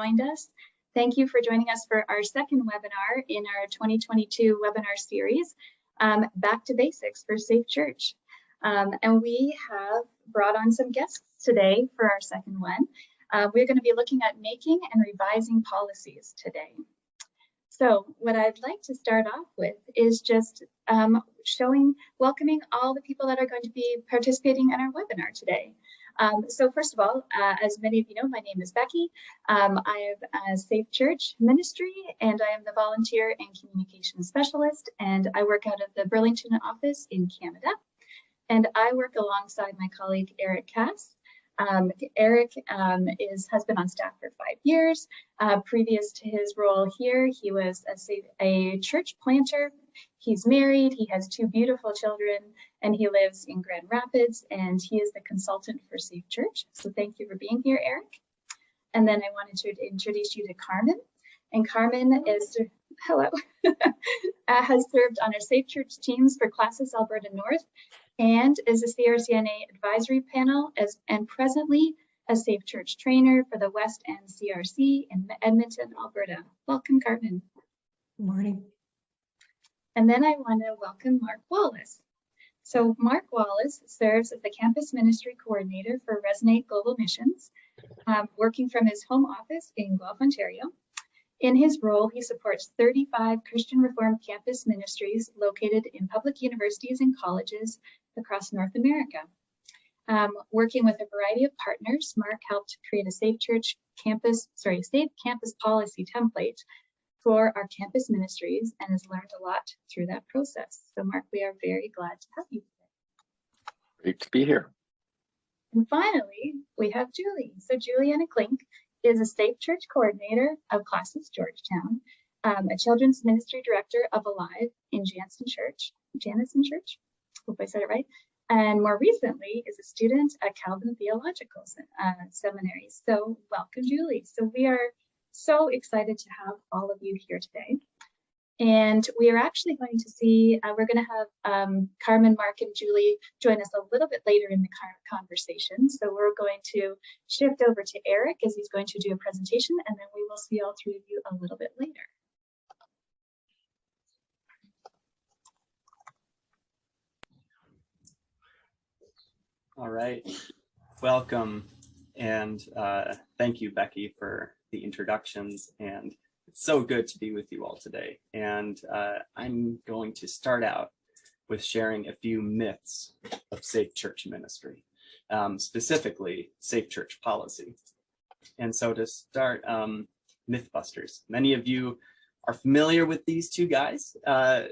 joined us. Thank you for joining us for our second webinar in our 2022 webinar series, Back to Basics for Safe Church. And we have brought on some guests today for our second one. We're going to be looking at making and revising policies today. So what I'd like to start off with is just welcoming all the people that are going to be participating in our webinar today. So first of all, as many of you know, my name is Becky. I am a Safe Church Ministry, and I am the Volunteer and Communications Specialist, and I work out of the Burlington office in Canada. And I work alongside my colleague, Eric Cass. Eric has been on staff for 5 years. Previous to his role here, he was a church planter. He's married, he has 2 beautiful children, and he lives in Grand Rapids, and he is the consultant for Safe Church. So thank you for being here, Eric. And then I wanted to introduce you to Carmen. And Carmen is, hello, has served on our Safe Church teams for Classis Alberta North, and is a CRCNA advisory panel and presently a Safe Church trainer for the West End CRC in Edmonton, Alberta. Welcome, Carmen. Good morning. And then I want to welcome Mark Wallace. So Mark Wallace serves as the Campus Ministry Coordinator for Resonate Global Missions, working from his home office in Guelph, Ontario. In his role, he supports 35 Christian Reformed campus ministries located in public universities and colleges across North America. Working with a variety of partners, Mark helped create a safe campus policy template for our campus ministries and has learned a lot through that process. So Mark, we are very glad to have you today. Great to be here. And finally, we have Julie. So Juliana Klink is a Safe Church Coordinator of Classis Georgetown, a Children's Ministry Director of Alive in Jansen Church, hope I said it right, and more recently is a student at Calvin Theological Seminary. So welcome, Julie. So we are so excited to have all of you here today. And we are actually going to see, we're going to have Carmen, Mark, and Julie join us a little bit later in the conversation. So we're going to shift over to Eric as he's going to do a presentation, and then we will see all 3 of you a little bit later. All right, welcome, and thank you, Becky, for the introductions, and it's so good to be with you all today. And I'm going to start out with sharing a few myths of Safe Church ministry, specifically Safe Church policy. And so to start, Mythbusters. Many of you are familiar with these 2 guys.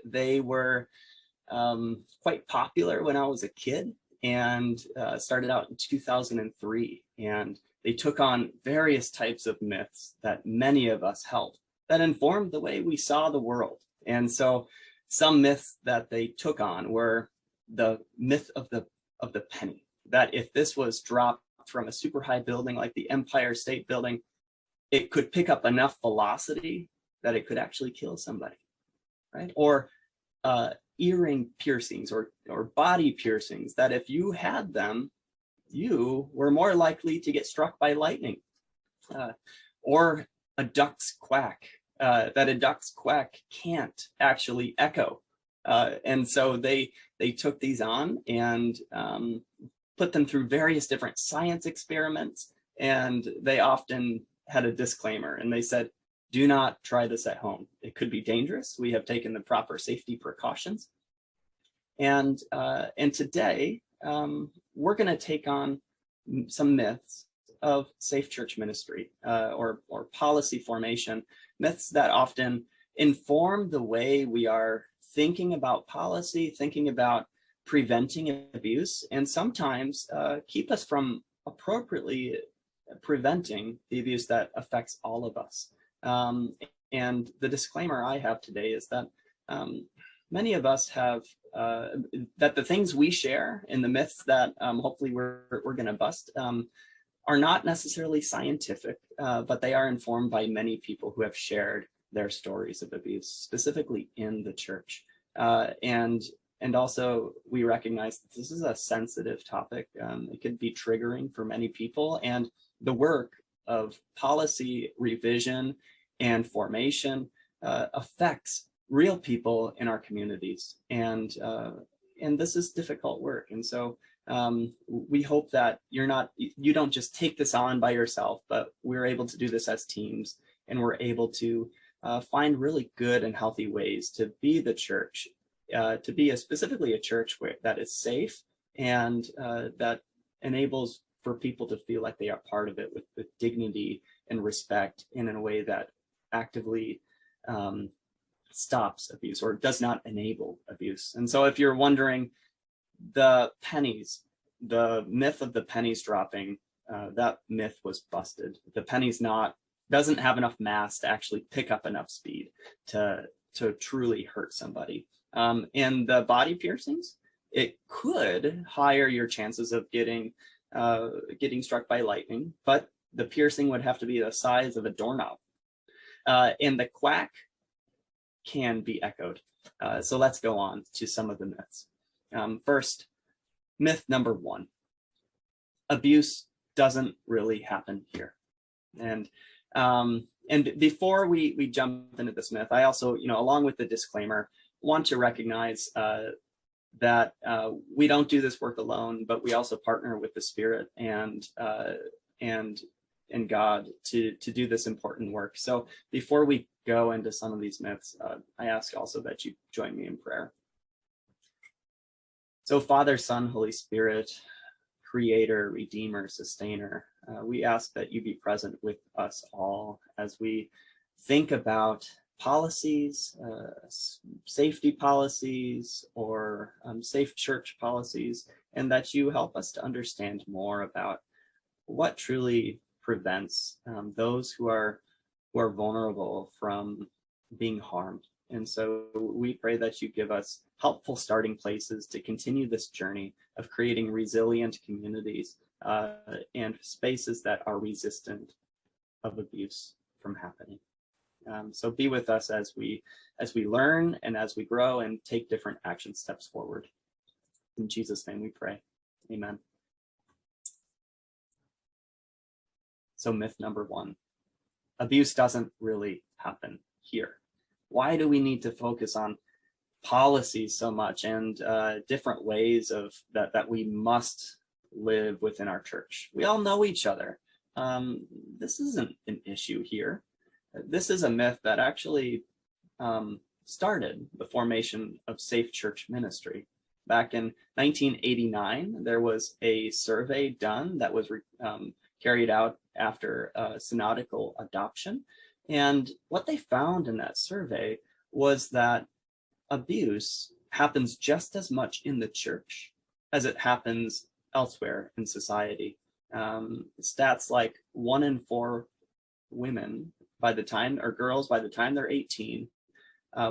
They were quite popular when I was a kid, and started out in 2003. And they took on various types of myths that many of us held that informed the way we saw the world. And so some myths that they took on were the myth of the penny, that if this was dropped from a super high building like the Empire State Building, it could pick up enough velocity that it could actually kill somebody, right? Or earring piercings or body piercings, that if you had them, you were more likely to get struck by lightning. Or a duck's quack, that a duck's quack can't actually echo. And so they took these on and put them through various different science experiments, and they often had a disclaimer, and they said, do not try this at home. It could be dangerous. We have taken the proper safety precautions. And today, we're going to take on some myths of Safe Church ministry or policy formation, myths that often inform the way we are thinking about policy, thinking about preventing abuse, and sometimes keep us from appropriately preventing the abuse that affects all of us. And the disclaimer I have today is that many of us have, that the things we share and the myths that hopefully we're going to bust are not necessarily scientific, but they are informed by many people who have shared their stories of abuse, specifically in the church. And also we recognize that this is a sensitive topic. It could be triggering for many people, and the work of policy revision and formation affects real people in our communities, and this is difficult work. And so we hope that you don't just take this on by yourself, but we're able to do this as teams, and we're able to find really good and healthy ways to be the church, to be specifically a church that is safe and that enables for people to feel like they are part of it with dignity and respect, and in a way that actively stops abuse or does not enable abuse. And so if you're wondering, the myth of the pennies dropping, that myth was busted. The pennies doesn't have enough mass to actually pick up enough speed to truly hurt somebody. And the body piercings, it could higher your chances of getting struck by lightning, but the piercing would have to be the size of a doorknob. And the quack can be echoed. So let's go on to some of the myths. First, myth number 1, abuse doesn't really happen here. And before we jump into this myth, I also, along with the disclaimer, want to recognize that we don't do this work alone, but we also partner with the Spirit and God to do this important work. So before we go into some of these myths, I ask also that you join me in prayer. So Father, Son, Holy Spirit, Creator, Redeemer, Sustainer, we ask that you be present with us all as we think about policies, safety policies, or safe church policies, and that you help us to understand more about what truly prevents those who are vulnerable from being harmed. And so we pray that you give us helpful starting places to continue this journey of creating resilient communities and spaces that are resistant of abuse from happening. So be with us as we learn and as we grow and take different action steps forward. In Jesus' name we pray. Amen. So myth number 1, abuse doesn't really happen here. Why do we need to focus on policies so much and different ways of that we must live within our church? We all know each other. This isn't an issue here. This is a myth that actually started the formation of Safe Church Ministry. Back in 1989, there was a survey done that was carried out after synodical adoption. And what they found in that survey was that abuse happens just as much in the church as it happens elsewhere in society. Stats like 1 in 4 women girls by the time they're 18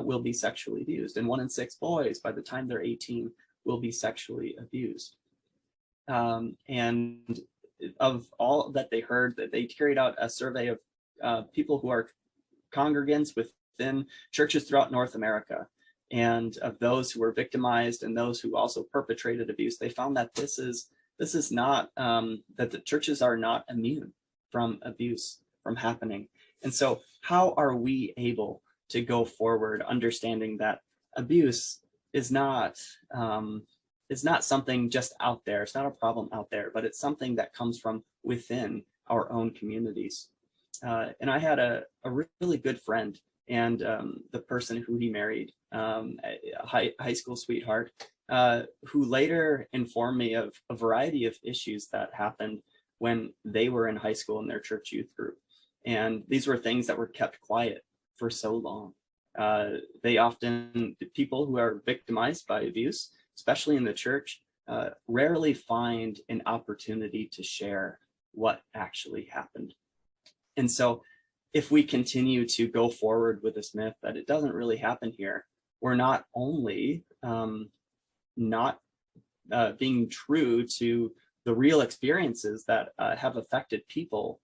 will be sexually abused, and 1 in 6 boys by the time they're 18 will be sexually abused. And of all that they heard, that they carried out a survey of people who are congregants within churches throughout North America, and of those who were victimized and those who also perpetrated abuse. They found that this is not that the churches are not immune from abuse from happening. And so how are we able to go forward understanding that abuse is not something just out there? It's not a problem out there, but it's something that comes from within our own communities. And I had a really good friend, and the person who he married, a high school sweetheart, who later informed me of a variety of issues that happened when they were in high school in their church youth group. And these were things that were kept quiet for so long. People who are victimized by abuse, especially in the church, rarely find an opportunity to share what actually happened. And so if we continue to go forward with this myth that it doesn't really happen here, we're not only not being true to the real experiences that have affected people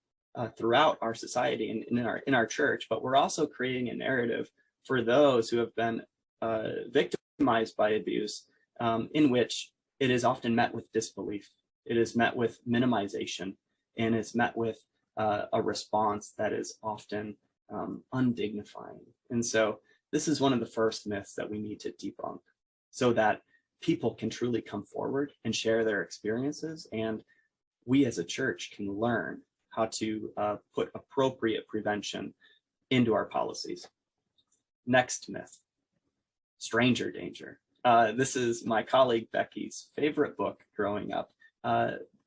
throughout our society and in our church, but we're also creating a narrative for those who have been victimized by abuse, in which it is often met with disbelief. It is met with minimization, and it's met with a response that is often undignifying. And so this is one of the first myths that we need to debunk so that people can truly come forward and share their experiences, and we as a church can learn how to put appropriate prevention into our policies. Next myth, stranger danger. This is my colleague Becky's favorite book growing up,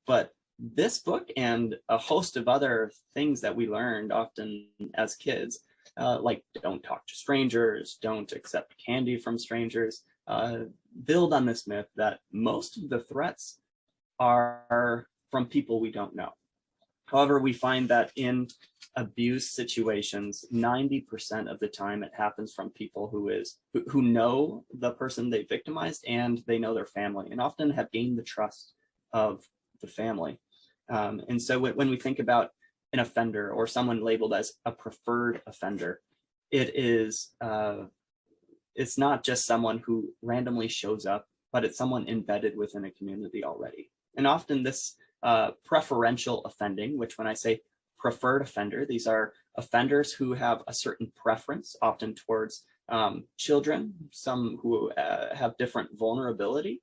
but this book and a host of other things that we learned often as kids, like don't talk to strangers, don't accept candy from strangers, build on this myth that most of the threats are from people we don't know. However, we find that in abuse situations, 90% of the time it happens from people who know the person they victimized, and they know their family, and often have gained the trust of the family. And so when we think about an offender or someone labeled as a preferred offender, it is it's not just someone who randomly shows up, but it's someone embedded within a community already. And often this preferential offending, which when I say preferred offender, these are offenders who have a certain preference, often towards children, some who have different vulnerability,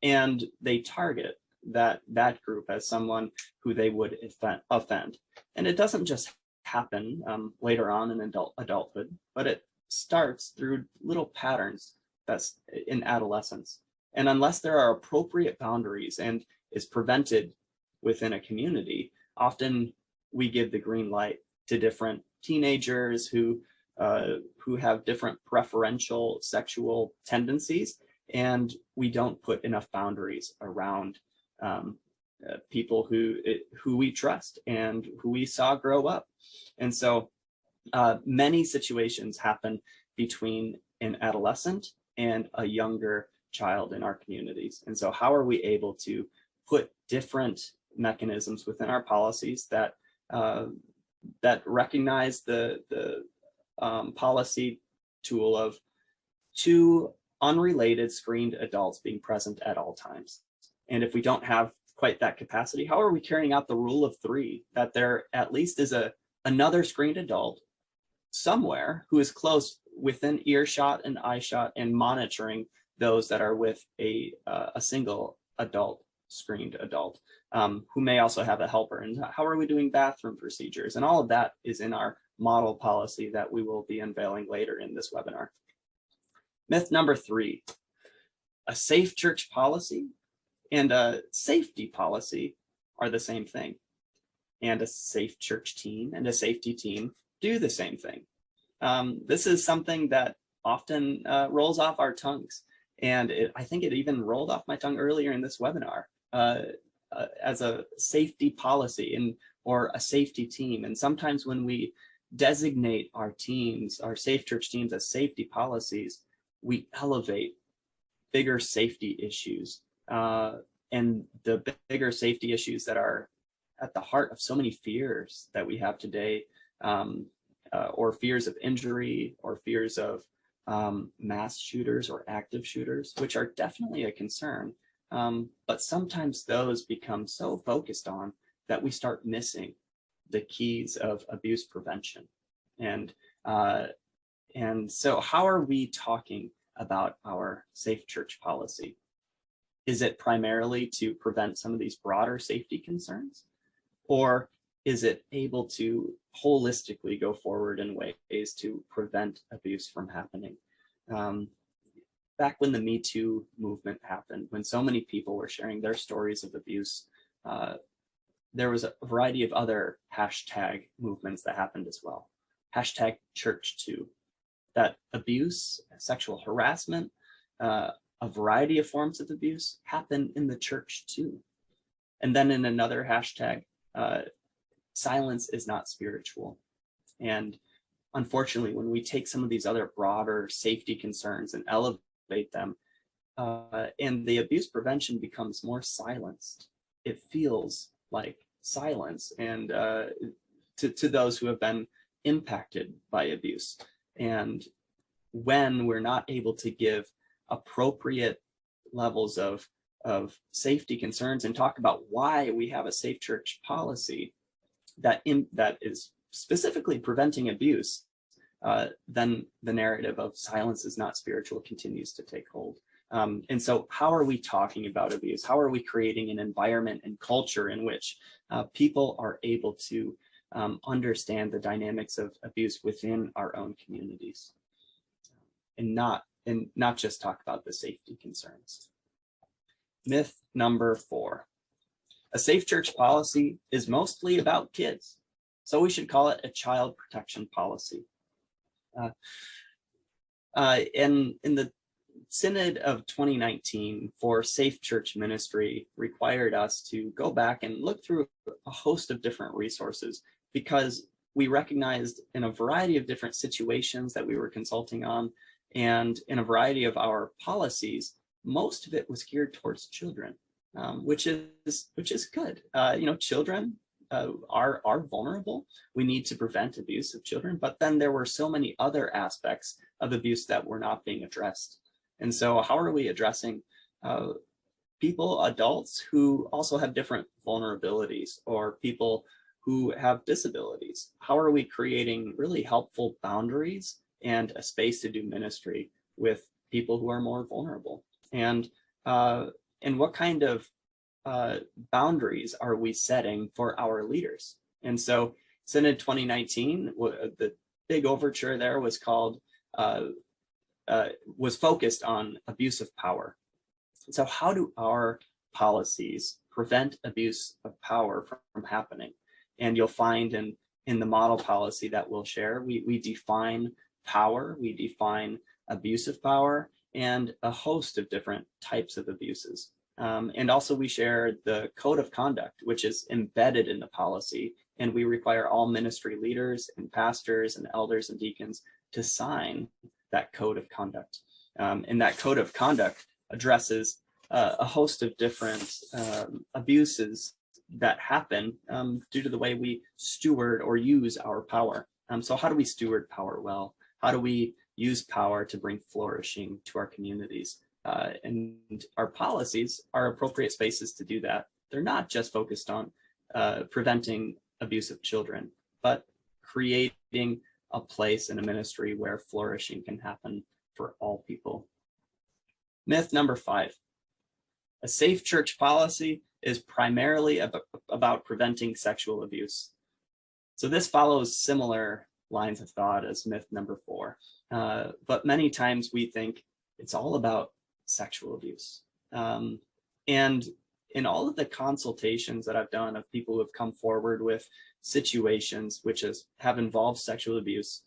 and they target that group as someone who they would offend. And it doesn't just happen later on in adulthood, but it starts through little patterns that's in adolescence. And unless there are appropriate boundaries and is prevented within a community, often we give the green light to different teenagers who have different preferential sexual tendencies, and we don't put enough boundaries around people who we trust and who we saw grow up. And so many situations happen between an adolescent and a younger child in our communities. And so how are we able to put different mechanisms within our policies that recognize the policy tool of two unrelated screened adults being present at all times? And if we don't have quite that capacity, how are we carrying out the rule of three, that there at least is another screened adult somewhere who is close within earshot and eyeshot and monitoring those that are with a single adult, screened adult, who may also have a helper? And how are we doing bathroom procedures? And all of that is in our model policy that we will be unveiling later in this webinar. Myth number 3, a safe church policy and a safety policy are the same thing. And a safe church team and a safety team do the same thing. This is something that often rolls off our tongues. And I think it even rolled off my tongue earlier in this webinar as a safety policy or a safety team. And sometimes when we designate our teams, our safe church teams, as safety policies, we elevate bigger safety issues. And the bigger safety issues that are at the heart of so many fears that we have today, or fears of injury, or fears of mass shooters or active shooters, which are definitely a concern. But sometimes those become so focused on that we start missing the keys of abuse prevention. And so how are we talking about our safe church policy? Is it primarily to prevent some of these broader safety concerns? Or is it able to holistically go forward in ways to prevent abuse from happening? Back when the Me Too movement happened, when so many people were sharing their stories of abuse, there was a variety of other hashtag movements that happened as well. Hashtag Church Too. That abuse, sexual harassment, a variety of forms of abuse happen in the church too. And then in another hashtag, silence is not spiritual. And unfortunately, when we take some of these other broader safety concerns and elevate them, and the abuse prevention becomes more silenced, it feels like silence and to those who have been impacted by abuse. And when we're not able to give appropriate levels of safety concerns and talk about why we have a safe church policy, that is specifically preventing abuse, then the narrative of silence is not spiritual continues to take hold. And so how are we talking about abuse? How are we creating an environment and culture in which people are able to understand the dynamics of abuse within our own communities, and not just talk about the safety concerns? Myth number 4. A safe church policy is mostly about kids, so we should call it a child protection policy. In the Synod of 2019 for Safe Church Ministry required us to go back and look through a host of different resources, because we recognized in a variety of different situations that we were consulting on, and in a variety of our policies, most of it was geared towards children, which is good. Children are vulnerable. We need to prevent abuse of children, but then there were so many other aspects of abuse that were not being addressed. And so how are we addressing people, adults who also have different vulnerabilities, or people who have disabilities? How are we creating really helpful boundaries and a space to do ministry with people who are more vulnerable? And what kind of boundaries are we setting for our leaders? And so Synod 2019, the big overture there was called, was focused on abuse of power. So how do our policies prevent abuse of power from happening? And you'll find in the model policy that we'll share, we define power, we define abuse of power, and a host of different types of abuses. And also we share the code of conduct, which is embedded in the policy, and we require all ministry leaders and pastors and elders and deacons to sign that code of conduct. And that code of conduct addresses a host of different abuses that happen due to the way we steward or use our power. So how do we steward power well? How do we use power to bring flourishing to our communities? And our policies are appropriate spaces to do that. They're not just focused on preventing abuse of children, but creating a place in a ministry where flourishing can happen for all people. Myth number 5. A safe church policy is primarily about preventing sexual abuse. So this follows similar lines of thought as myth number 4. But many times we think it's all about sexual abuse. And in all of the consultations that I've done of people who have come forward with situations which have involved sexual abuse,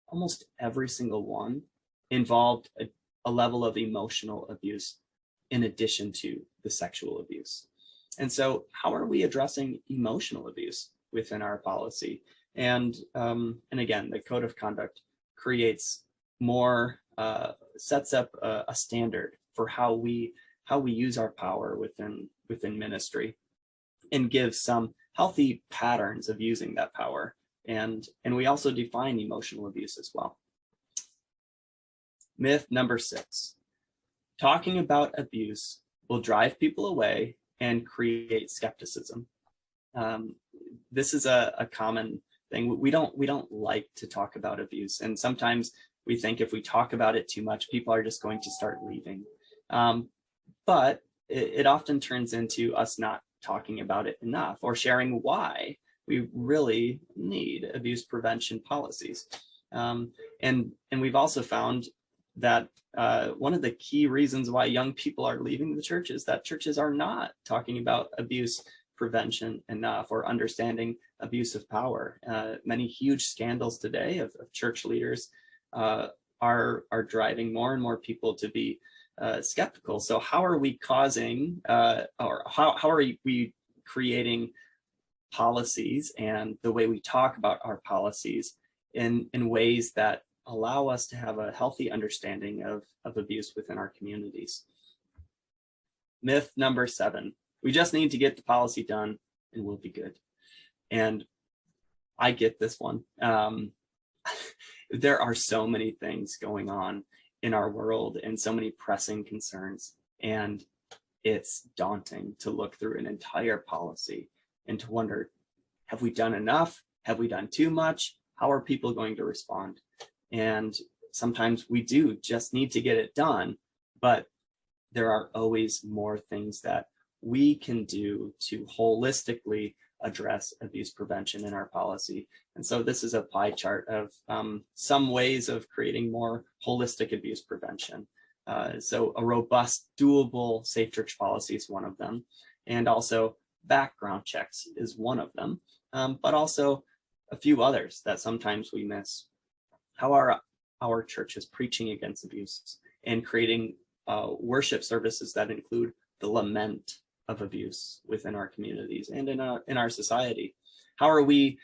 almost every single one involved a level of emotional abuse in addition to the sexual abuse. And so how are we addressing emotional abuse within our policy? And again, the code of conduct creates more, sets up a standard for how we use our power within ministry, and gives some healthy patterns of using that power. And we also define emotional abuse as well. Myth number 6. Talking about abuse will drive people away and create skepticism. This is a common thing. We don't like to talk about abuse, and sometimes we think if we talk about it too much, people are just going to start leaving. But it often turns into us not talking about it enough, or sharing why we really need abuse prevention policies. And we've also found that one of the key reasons why young people are leaving the church is that churches are not talking about abuse prevention enough, or understanding abuse of power. Many huge scandals today of church leaders are driving more and more people to be skeptical. So how are we causing, or how are we creating policies and the way we talk about our policies in ways that allow us to have a healthy understanding of abuse within our communities? Myth number 7. We just need to get the policy done and we'll be good. And I get this one. There are so many things going on in our world and so many pressing concerns, and it's daunting to look through an entire policy and to wonder, have we done enough? Have we done too much? How are people going to respond? And sometimes we do just need to get it done, but there are always more things that we can do to holistically address abuse prevention in our policy. And so this is a pie chart of some ways of creating more holistic abuse prevention. So a robust, doable safe church policy is one of them. And also background checks is one of them, but also a few others that sometimes we miss. How are our churches preaching against abuse and creating worship services that include the lament of abuse within our communities and in our society? How are we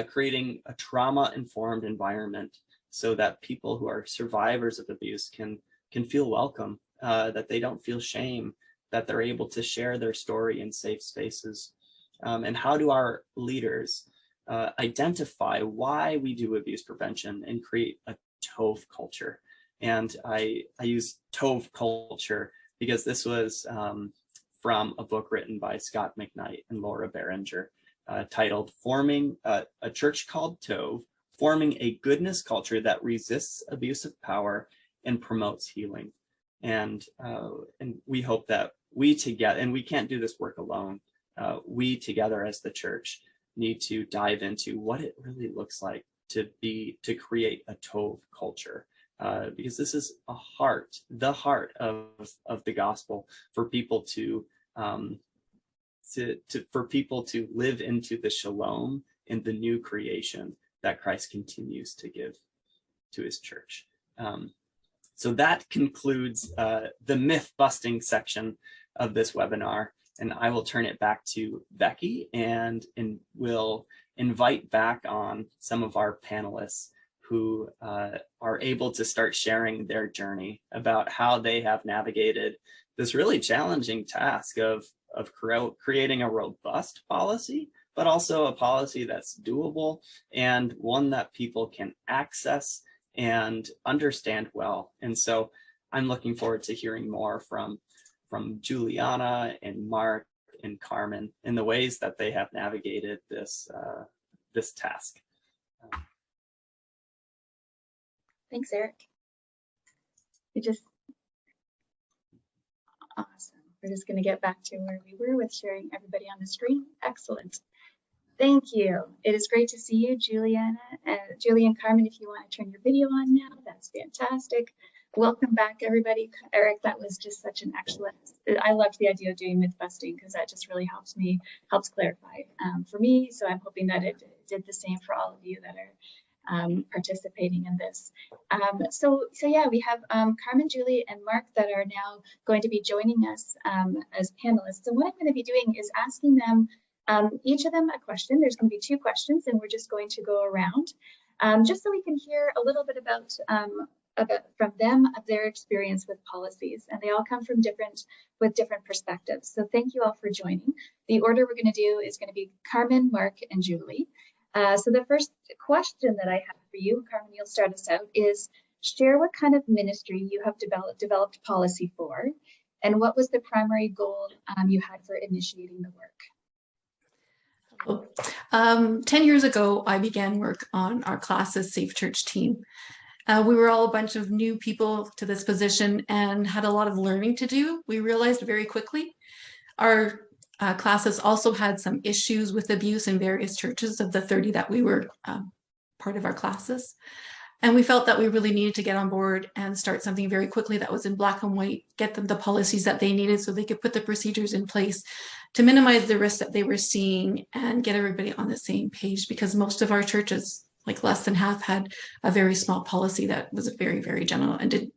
creating a trauma-informed environment so that people who are survivors of abuse can feel welcome, that they don't feel shame, that they're able to share their story in safe spaces? And how do our leaders identify why we do abuse prevention and create a Tov culture? And I use Tov culture because this was from a book written by Scott McKnight and Laura Berenger, titled Forming a Church Called Tov, Forming a Goodness Culture That Resists Abuse of Power and Promotes Healing. And we hope that we together, and we can't do this work alone, we together as the church need to dive into what it really looks like to create a Tov culture. Because this is the heart of the gospel for people to live into the shalom and the new creation that Christ continues to give to his church. So that concludes the myth busting section of this webinar, and I will turn it back to Becky and will invite back on some of our panelists who are able to start sharing their journey about how they have navigated this really challenging task of creating a robust policy, but also a policy that's doable and one that people can access and understand well. And so I'm looking forward to hearing more from Juliana and Mark and Carmen in the ways that they have navigated this task. Thanks, Eric. Awesome. We're just going to get back to where we were with sharing everybody on the screen. Excellent. Thank you. It is great to see you, Juliana. Julie and Carmen, if you want to turn your video on now, that's fantastic. Welcome back, everybody. Eric, that was just such an excellent, I loved the idea of doing myth busting because that just really helps clarify for me. So I'm hoping that it did the same for all of you that are participating in this. So yeah, we have Carmen, Julie, and Mark that are now going to be joining us as panelists. And what I'm going to be doing is asking them, each of them a question. There's going to be 2 questions, and we're just going to go around just so we can hear a little bit about from them of their experience with policies. And they all come from different perspectives. So thank you all for joining. The order we're going to do is going to be Carmen, Mark, and Julie. So the first question that I have for you, Carmen, you'll start us out, is share what kind of ministry you have developed policy for, and what was the primary goal you had for initiating the work? 10 years ago, I began work on our class's Safe Church team. We were all a bunch of new people to this position and had a lot of learning to do. We realized very quickly our classes also had some issues with abuse in various churches of the 30 that we were part of our classes. And we felt that we really needed to get on board and start something very quickly that was in black and white, get them the policies that they needed so they could put the procedures in place to minimize the risks that they were seeing and get everybody on the same page, because most of our churches, like less than half, had a very small policy that was very, very general and didn't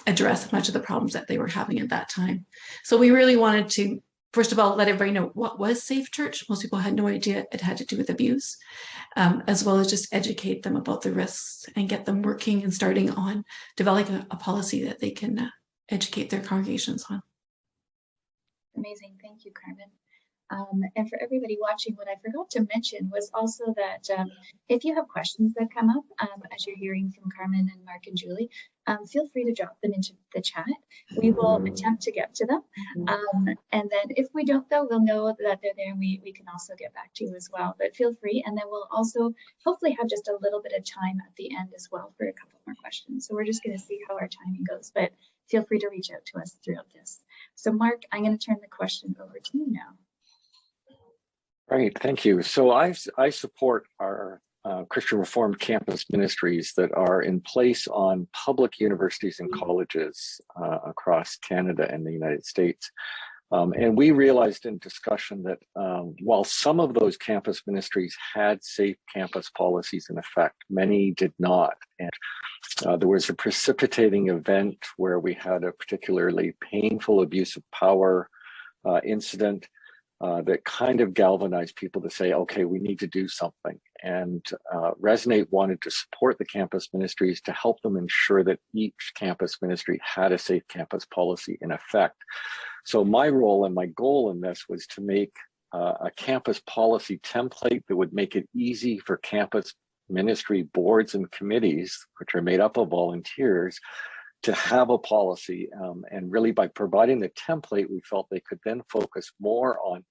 address much of the problems that they were having at that time. So we really wanted to, first of all, let everybody know what was Safe Church. Most people had no idea it had to do with abuse, as well as just educate them about the risks and get them working and starting on developing a policy that they can educate their congregations on. Amazing. Thank you, Carmen. And for everybody watching, what I forgot to mention was also that if you have questions that come up as you're hearing from Carmen and Mark and Julie, feel free to drop them into the chat. We will attempt to get to them. And then if we don't, though, we'll know that they're there and we can also get back to you as well. But feel free. And then we'll also hopefully have just a little bit of time at the end as well for a couple more questions. So we're just going to see how our timing goes. But feel free to reach out to us throughout this. So Mark, I'm going to turn the question over to you now. Great, thank you. So I support our Christian Reformed campus ministries that are in place on public universities and colleges across Canada and the United States. And we realized in discussion that while some of those campus ministries had safe campus policies in effect, many did not. And there was a precipitating event where we had a particularly painful abuse of power incident that kind of galvanized people to say, okay, we need to do something. And Resonate wanted to support the campus ministries to help them ensure that each campus ministry had a safe campus policy in effect. So my role and my goal in this was to make a campus policy template that would make it easy for campus ministry boards and committees, which are made up of volunteers, to have a policy. And really by providing the template, we felt they could then focus more on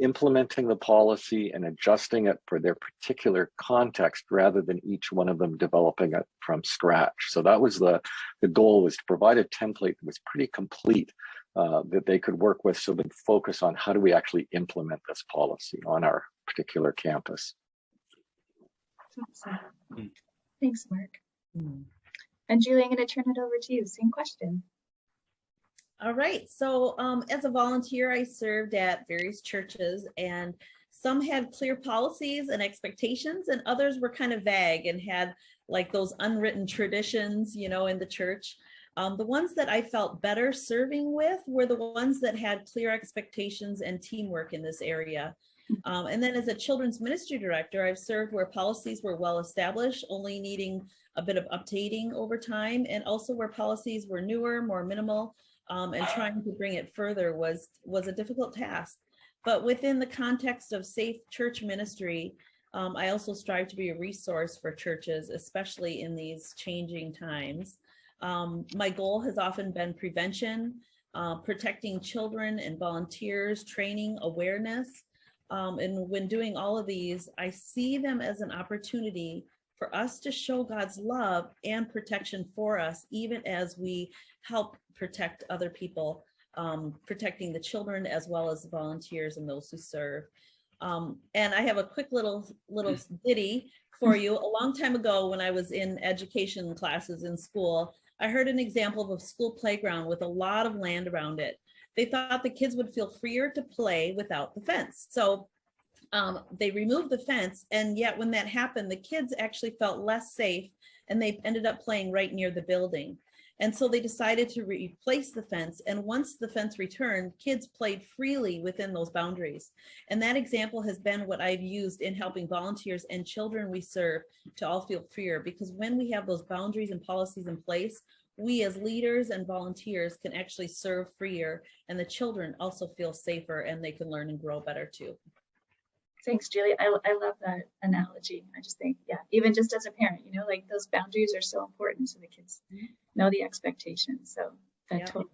implementing the policy and adjusting it for their particular context rather than each one of them developing it from scratch. So that was the goal, was to provide a template that was pretty complete that they could work with, so they'd focus on how do we actually implement this policy on our particular campus. Awesome. Thanks, Mark. And Julie, I'm going to turn it over to you. Same question. All right. So as a volunteer, I served at various churches, and some had clear policies and expectations, and others were kind of vague and had like those unwritten traditions, you know, in the church. The ones that I felt better serving with were the ones that had clear expectations and teamwork in this area. And then as a children's ministry director, I've served where policies were well established, only needing a bit of updating over time, and also where policies were newer, more minimal, and trying to bring it further was a difficult task. But within the context of safe church ministry, I also strive to be a resource for churches, especially in these changing times. My goal has often been prevention, protecting children and volunteers, training, awareness. And when doing all of these, I see them as an opportunity for us to show God's love and protection for us, even as we help protect other people, protecting the children as well as the volunteers and those who serve. And I have a quick little ditty for you. A long time ago, when I was in education classes in school, I heard an example of a school playground with a lot of land around it. They thought the kids would feel freer to play without the fence. So they removed the fence, and yet when that happened, the kids actually felt less safe, and they ended up playing right near the building. And so they decided to replace the fence. And once the fence returned, kids played freely within those boundaries. And that example has been what I've used in helping volunteers and children we serve to all feel freer, because when we have those boundaries and policies in place, we as leaders and volunteers can actually serve freer, and the children also feel safer, and they can learn and grow better too. Thanks, Julie. I love that analogy. I just think, yeah, even just as a parent, you know, like those boundaries are so important so the kids know the expectations. So that totally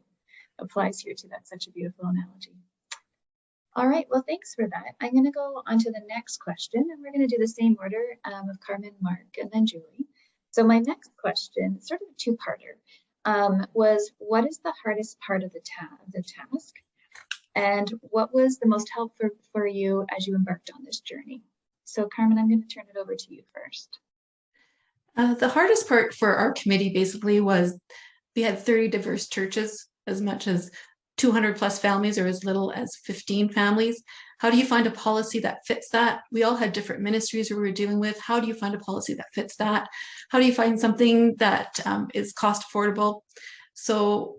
applies here too. That's such a beautiful analogy. All right, well, thanks for that. I'm going to go on to the next question, and we're going to do the same order of Carmen, Mark, and then Julie. So my next question, sort of a two-parter, was what is the hardest part of the task? And what was the most helpful for you as you embarked on this journey? So Carmen, I'm going to turn it over to you first. The hardest part for our committee basically was we had 30 diverse churches, as much as 200 plus families or as little as 15 families. How do you find a policy that fits that? We all had different ministries we were dealing with. How do you find a policy that fits that? How do you find something that is cost affordable? So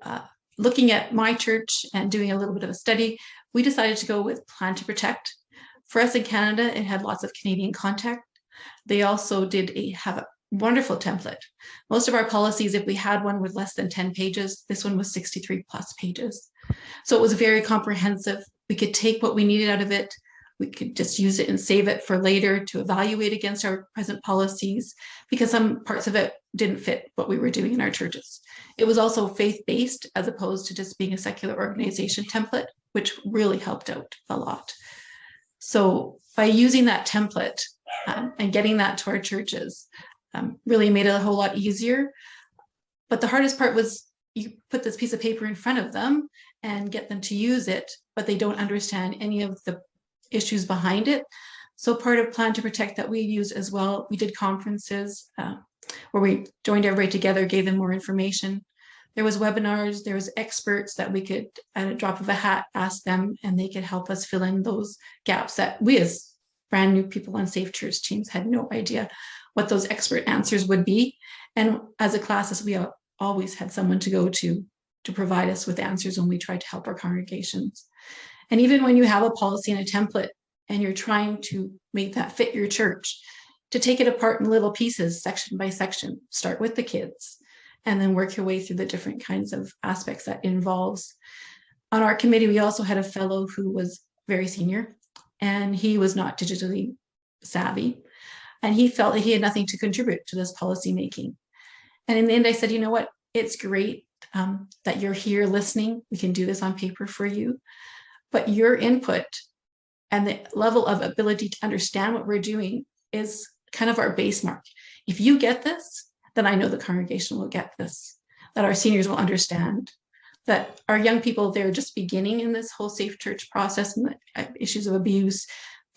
looking at my church and doing a little bit of a study, we decided to go with Plan to Protect. For us in Canada, it had lots of Canadian content. They also have a wonderful template. Most of our policies, if we had one with less than 10 pages, this one was 63 plus pages. So it was very comprehensive. We could take what we needed out of it. We could just use it and save it for later to evaluate against our present policies, because some parts of it didn't fit what we were doing in our churches. It was also faith-based as opposed to just being a secular organization template, which really helped out a lot. So by using that template and getting that to our churches really made it a whole lot easier. But the hardest part was you put this piece of paper in front of them and get them to use it, but they don't understand any of the issues behind it. So part of Plan to Protect that we use as well, we did conferences where we joined everybody together, gave them more information. There was webinars, there was experts that we could, at a drop of a hat, ask them, and they could help us fill in those gaps that we as brand new people on Safe Church teams had no idea what those expert answers would be. And as a classes, we always had someone to go to provide us with answers when we tried to help our congregations. And even when you have a policy and a template and you're trying to make that fit your church, to take it apart in little pieces, section by section, start with the kids, and then work your way through the different kinds of aspects that involves. On our committee, we also had a fellow who was very senior, and he was not digitally savvy, and he felt that he had nothing to contribute to this policy making. And in the end, I said, you know what, it's great that you're here listening. We can do this on paper for you. But your input and the level of ability to understand what we're doing is kind of our base mark. If you get this, then I know the congregation will get this, that our seniors will understand, that our young people, they're just beginning in this whole Safe Church process and the issues of abuse,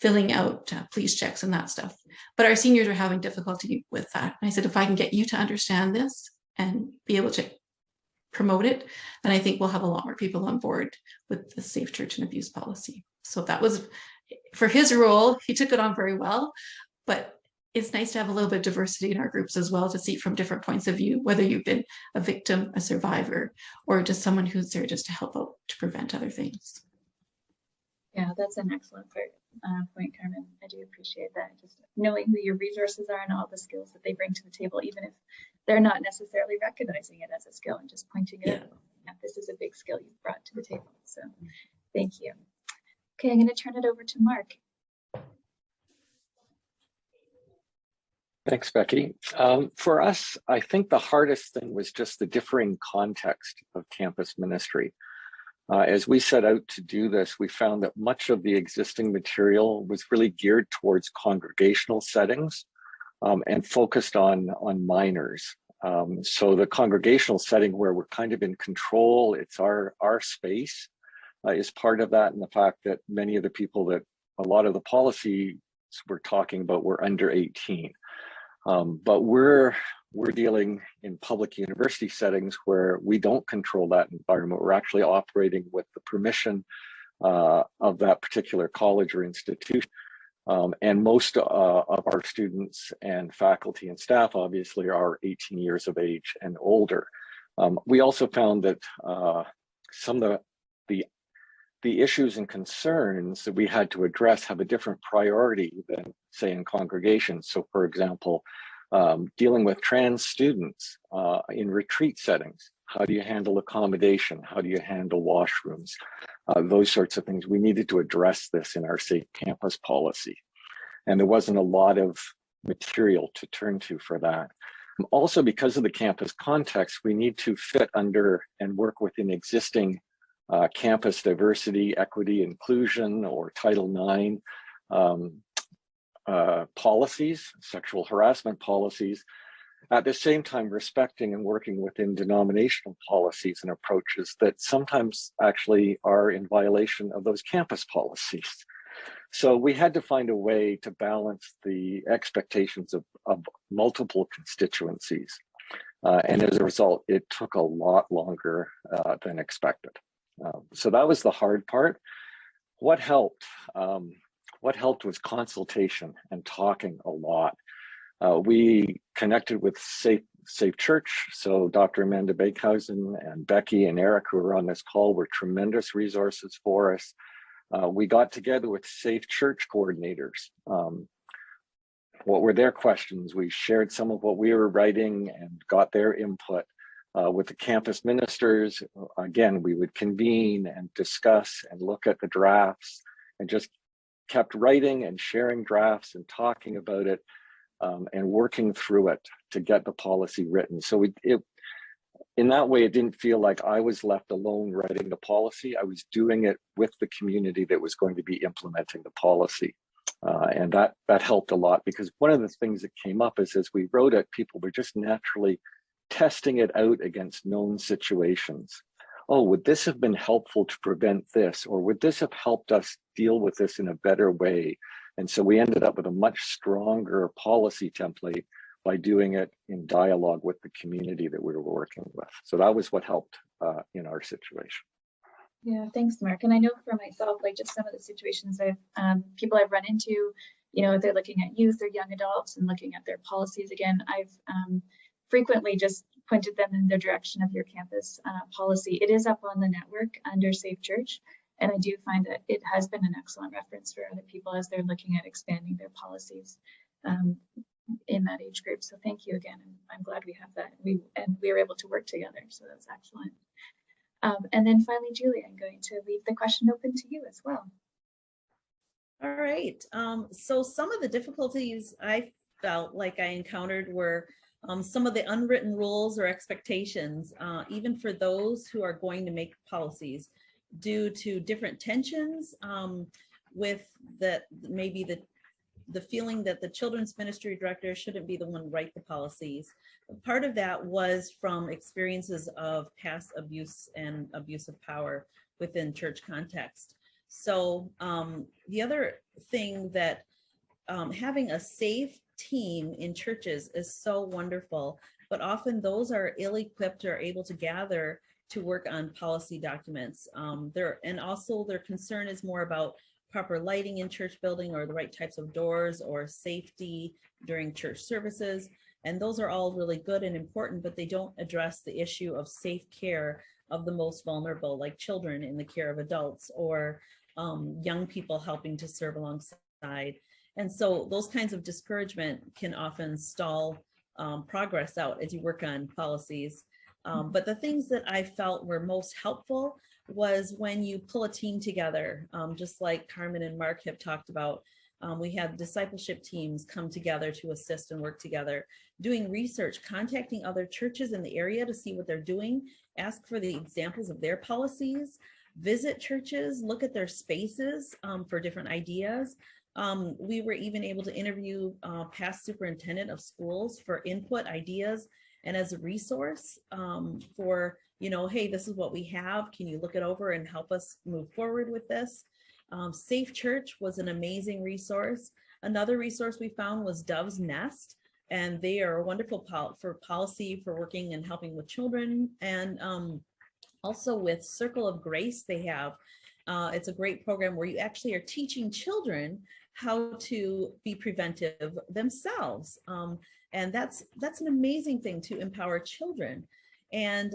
filling out police checks and that stuff. But our seniors are having difficulty with that. And I said, if I can get you to understand this and be able to promote it, then I think we'll have a lot more people on board with the Safe Church and abuse policy. So that was, for his role, he took it on very well, but it's nice to have a little bit of diversity in our groups as well, to see from different points of view, whether you've been a victim, a survivor, or just someone who's there just to help out to prevent other things. Yeah, that's an excellent point, Carmen. I do appreciate that. Just knowing who your resources are and all the skills that they bring to the table, even if they're not necessarily recognizing it as a skill, and just pointing it out. Yeah, this is a big skill you've brought to the table. So thank you. Okay, I'm going to turn it over to Mark. Thanks, Becky. For us, I think the hardest thing was just the differing context of campus ministry. As we set out to do this, we found that much of the existing material was really geared towards congregational settings and focused on minors. So the congregational setting where we're kind of in control, it's our space, is part of that, and the fact that many of the people that a lot of the policies we're talking about were under 18. But we're dealing in public university settings where we don't control that environment. We're actually operating with the permission of that particular college or institution. And most of our students and faculty and staff obviously are 18 years of age and older. We also found that some of the issues and concerns that we had to address have a different priority than, say, in congregations. So, for example, dealing with trans students in retreat settings. How do you handle accommodation? How do you handle washrooms? Those sorts of things. We needed to address this in our Safe Campus policy. And there wasn't a lot of material to turn to for that. Also, because of the campus context, we need to fit under and work within existing campus diversity, equity, inclusion, or Title IX policies, sexual harassment policies, at the same time respecting and working within denominational policies and approaches that sometimes actually are in violation of those campus policies. So we had to find a way to balance the expectations of multiple constituencies. And as a result, it took a lot longer than expected. So that was the hard part. What helped? What helped was consultation and talking a lot. We connected with Safe Church. So Dr. Amanda Bakehausen and Becky and Eric, who are on this call, were tremendous resources for us. We got together with Safe Church coordinators. What were their questions? We shared some of what we were writing and got their input. with the campus ministers. Again, we would convene and discuss and look at the drafts, and just kept writing and sharing drafts and talking about it, and working through it to get the policy written. So in that way, it didn't feel like I was left alone writing the policy. I was doing it with the community that was going to be implementing the policy. And that helped a lot, because one of the things that came up is, as we wrote it, people were just naturally testing it out against known situations. Oh, would this have been helpful to prevent this? Or would this have helped us deal with this in a better way? And so we ended up with a much stronger policy template by doing it in dialogue with the community that we were working with. So that was what helped in our situation. Yeah, thanks, Mark. And I know for myself, like just some of the situations people I've run into, you know, they're looking at youth or young adults and looking at their policies again. I've frequently just pointed them in the direction of your campus policy. It is up on the network under Safe Church. And I do find that it has been an excellent reference for other people as they're looking at expanding their policies in that age group. So thank you again. And I'm glad we have that. We were able to work together. So that's excellent. And then finally, Julie, I'm going to leave the question open to you as well. All right. So some of the difficulties I felt like I encountered were some of the unwritten rules or expectations, even for those who are going to make policies, due to different tensions with maybe the feeling that the children's ministry director shouldn't be the one to write the policies. Part of that was from experiences of past abuse and abuse of power within church context. So the other thing that having a safe team in churches is so wonderful, but often those are ill-equipped or able to gather to work on policy documents. And also their concern is more about proper lighting in church building, or the right types of doors, or safety during church services. And those are all really good and important, but they don't address the issue of safe care of the most vulnerable, like children in the care of adults, or young people helping to serve alongside. And so those kinds of discouragement can often stall progress out as you work on policies. But the things that I felt were most helpful was when you pull a team together, just like Carmen and Mark have talked about. We had discipleship teams come together to assist and work together, doing research, contacting other churches in the area to see what they're doing, ask for the examples of their policies, visit churches, look at their spaces for different ideas. We were even able to interview past superintendent of schools for input, ideas, and as a resource for, you know, hey, this is what we have. Can you look it over and help us move forward with this? Safe Church was an amazing resource. Another resource we found was Dove's Nest, and they are wonderful for policy, for working and helping with children. And also with Circle of Grace, they have, it's a great program where you actually are teaching children how to be preventive themselves. And that's an amazing thing, to empower children. And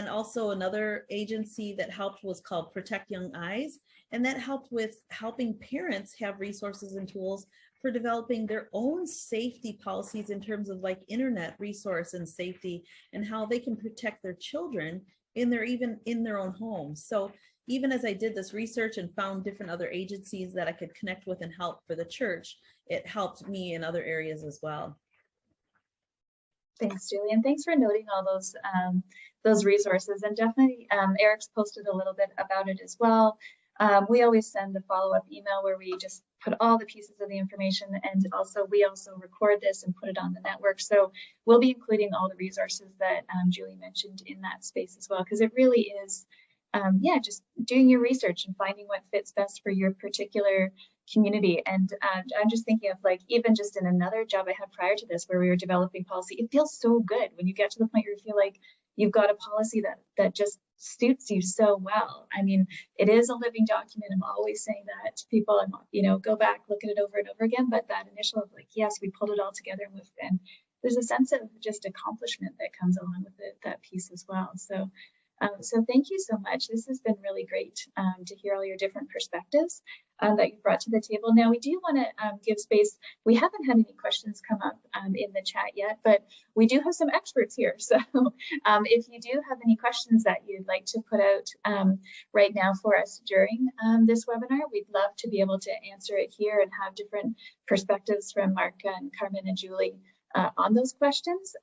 also another agency that helped was called Protect Young Eyes. And that helped with helping parents have resources and tools for developing their own safety policies in terms of like internet resource and safety, and how they can protect their children even in their own homes. So even as I did this research and found different other agencies that I could connect with and help for the church, it helped me in other areas as well. Thanks, Julie, and thanks for noting all those resources. And definitely, Eric's posted a little bit about it as well. We always send the follow-up email where we just put all the pieces of the information, and we also record this and put it on the network. So we'll be including all the resources that Julie mentioned in that space as well, because it really is, just doing your research and finding what fits best for your particular community. And I'm just thinking of, like, even just in another job I had prior to this where we were developing policy, it feels so good when you get to the point where you feel like you've got a policy that just suits you so well. I mean, it is a living document. I'm always saying that to people, and go back, look at it over and over again. But that initial of like, yes, we pulled it all together, and there's a sense of just accomplishment that comes along with it, that piece as well. So thank you so much. This has been really great to hear all your different perspectives. that you brought to the table. Now, we do want to give space. We haven't had any questions come up in the chat yet, but we do have some experts here. So if you do have any questions that you'd like to put out right now for us during this webinar, we'd love to be able to answer it here and have different perspectives from Mark and Carmen and Julie on those questions.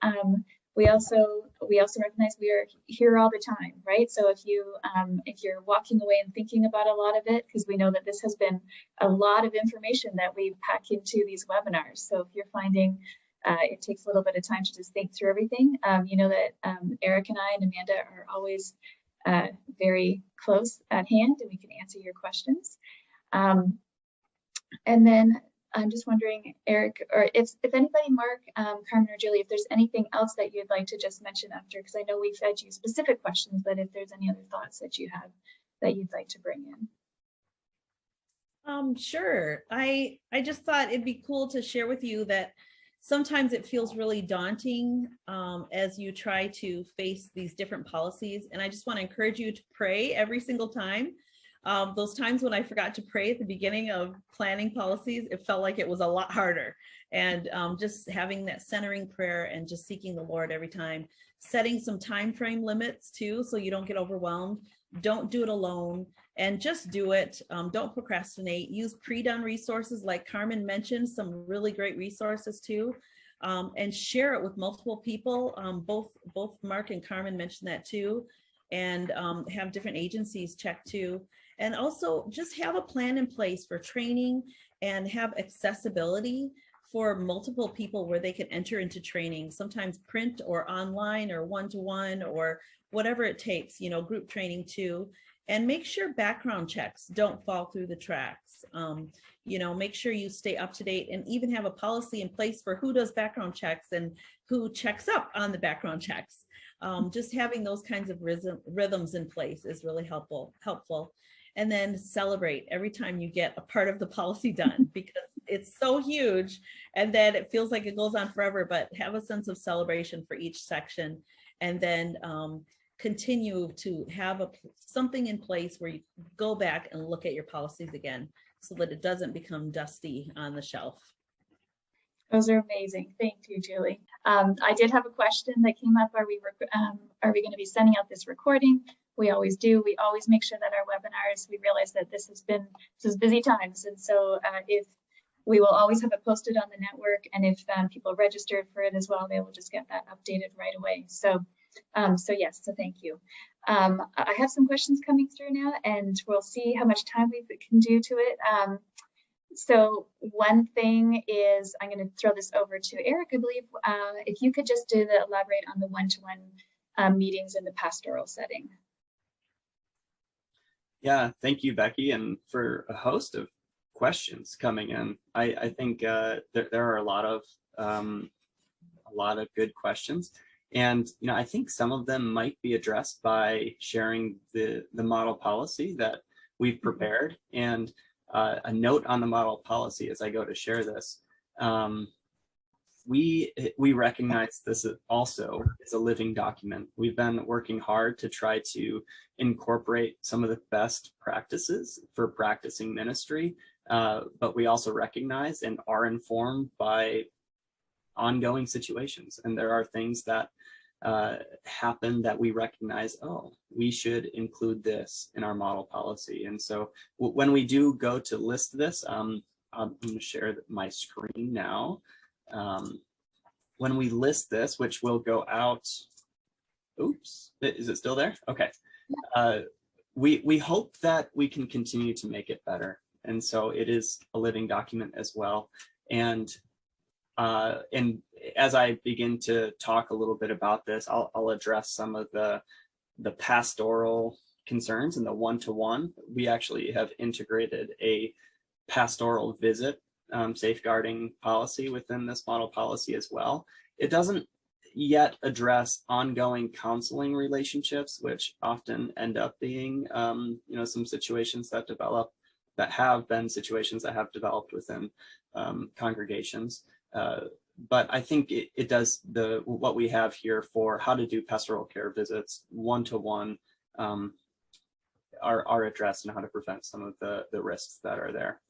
We also recognize we are here all the time, right? So if you're walking away and thinking about a lot of it, because we know that this has been a lot of information that we pack into these webinars. So if you're finding it takes a little bit of time to just think through everything, you know that Eric and I and Amanda are always very close at hand, and we can answer your questions. And then I'm just wondering, Eric, or if anybody, Mark, Carmen, or Julie, if there's anything else that you'd like to just mention after, because I know we fed you specific questions, but if there's any other thoughts that you have that you'd like to bring in. Sure. I just thought it'd be cool to share with you that sometimes it feels really daunting as you try to face these different policies. And I just want to encourage you to pray every single time. Those times when I forgot to pray at the beginning of planning policies, it felt like it was a lot harder. And just having that centering prayer and just seeking the Lord every time, setting some time frame limits too, so you don't get overwhelmed. Don't do it alone, and just do it. Don't procrastinate. Use pre-done resources like Carmen mentioned, some really great resources too, and share it with multiple people. Both Mark and Carmen mentioned that too, and have different agencies check too. And also just have a plan in place for training and have accessibility for multiple people where they can enter into training, sometimes print or online or one-to-one or whatever it takes, you know, group training too. And make sure background checks don't fall through the tracks. You know, make sure you stay up to date and even have a policy in place for who does background checks and who checks up on the background checks. Just having those kinds of rhythms in place is really helpful. And then celebrate every time you get a part of the policy done, because it's so huge and then it feels like it goes on forever, but have a sense of celebration for each section. And then continue to have something in place where you go back and look at your policies again so that it doesn't become dusty on the shelf. Those are amazing. Thank you, Julie. I did have a question that came up. Are we going to be sending out this recording? We always do. We always make sure that our webinars, we realize that this is busy times. And so if we will always have it posted on the network, and if people registered for it as well, they will just get that updated right away. So yes, so thank you. I have some questions coming through now, and we'll see how much time we can do to it. So one thing is, I'm going to throw this over to Eric, I believe, if you could just elaborate on the one-to-one meetings in the pastoral setting. Yeah, thank you, Becky, and for a host of questions coming in. I think there are a lot of good questions, and you know, I think some of them might be addressed by sharing the model policy that we've prepared. And a note on the model policy as I go to share this. We recognize this also is a living document. We've been working hard to try to incorporate some of the best practices for practicing ministry, but we also recognize and are informed by ongoing situations. And there are things that happen that we recognize, oh, we should include this in our model policy. And so when we do go to list this, I'm going to share my screen now. When we list this, which will go out, oops, is it still there? Okay. We hope that we can continue to make it better. And so it is a living document as well. And as I begin to talk a little bit about this, I'll address some of the pastoral concerns and the one-to-one. We actually have integrated a pastoral visit safeguarding policy within this model policy as well. It doesn't yet address ongoing counseling relationships, which often end up being, some situations that have been situations that have developed within congregations. But I think it does what we have here for how to do pastoral care visits one-to-one are addressed and how to prevent some of the risks that are there.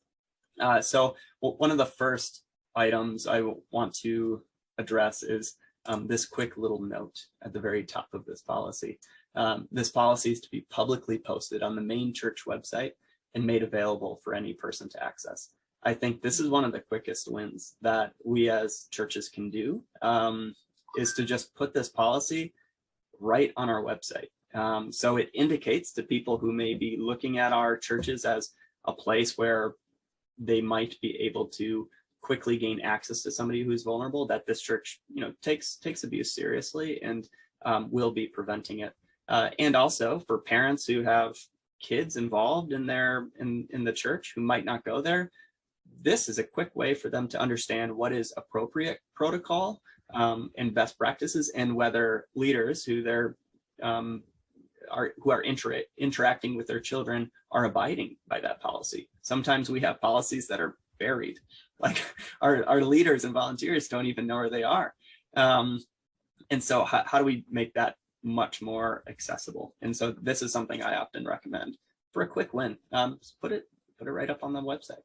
So one of the first items I want to address is this quick little note at the very top of this policy. This policy is to be publicly posted on the main church website and made available for any person to access. I think this is one of the quickest wins that we as churches can do, is to just put this policy right on our website. So it indicates to people who may be looking at our churches as a place where they might be able to quickly gain access to somebody who's vulnerable, that this church, takes abuse seriously and will be preventing it. And also for parents who have kids involved in the church who might not go there, this is a quick way for them to understand what is appropriate protocol and best practices, and whether leaders who are interacting with their children are abiding by that policy. Sometimes we have policies that are buried, like our leaders and volunteers don't even know where they are. And so how do we make that much more accessible? And so this is something I often recommend for a quick win. Just put it right up on the website.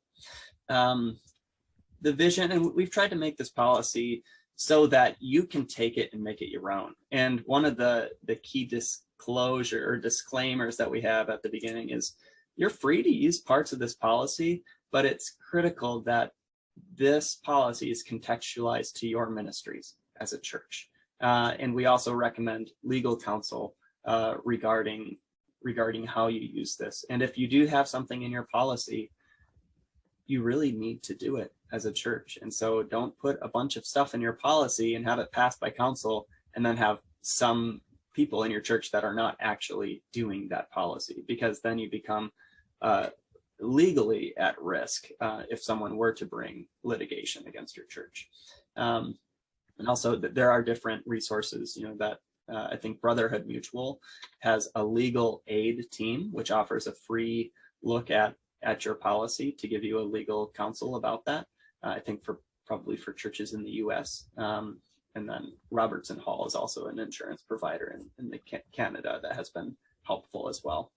The vision, and we've tried to make this policy so that you can take it and make it your own. And one of the key disclosure or disclaimers that we have at the beginning is you're free to use parts of this policy, but it's critical that this policy is contextualized to your ministries as a church. And we also recommend legal counsel regarding how you use this. And if you do have something in your policy, you really need to do it as a church. And so don't put a bunch of stuff in your policy and have it passed by council and then have some people in your church that are not actually doing that policy, because then you become legally at risk if someone were to bring litigation against your church. And also there are different resources, that I think Brotherhood Mutual has a legal aid team, which offers a free look at your policy to give you a legal counsel about that. I think probably for churches in the US. And then Robertson Hall is also an insurance provider in Canada that has been helpful as well.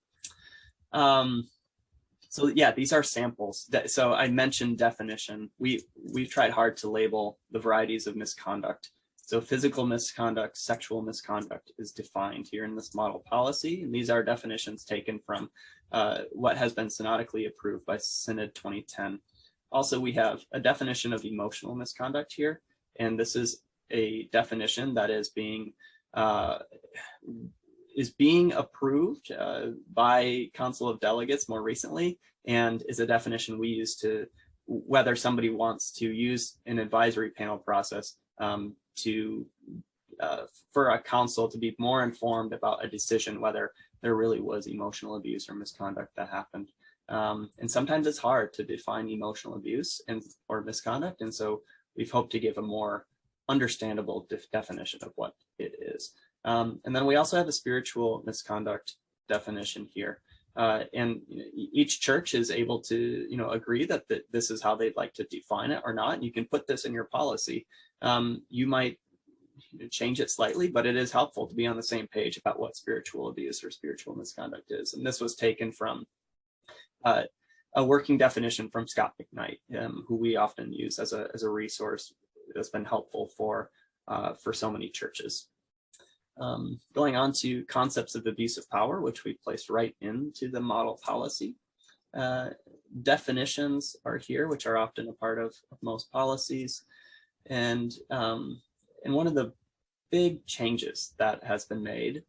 So yeah, these are samples. So I mentioned definition. We've tried hard to label the varieties of misconduct. So physical misconduct, sexual misconduct is defined here in this model policy. And these are definitions taken from what has been synodically approved by Synod 2010. Also, we have a definition of emotional misconduct here. And this is a definition that is being approved by Council of Delegates more recently, and is a definition we use to whether somebody wants to use an advisory panel process for a council to be more informed about a decision, whether there really was emotional abuse or misconduct that happened. And sometimes it's hard to define emotional abuse or misconduct, and so we've hoped to give a more understandable definition of what it is. And then we also have a spiritual misconduct definition here. And each church is able to, agree that this is how they'd like to define it or not. And you can put this in your policy. You might change it slightly, but it is helpful to be on the same page about what spiritual abuse or spiritual misconduct is. And this was taken from a working definition from Scott McKnight, who we often use as a resource that's been helpful for so many churches. Going on to concepts of abuse of power, which we placed right into the model policy. Definitions are here, which are often a part of most policies. And one of the big changes that has been made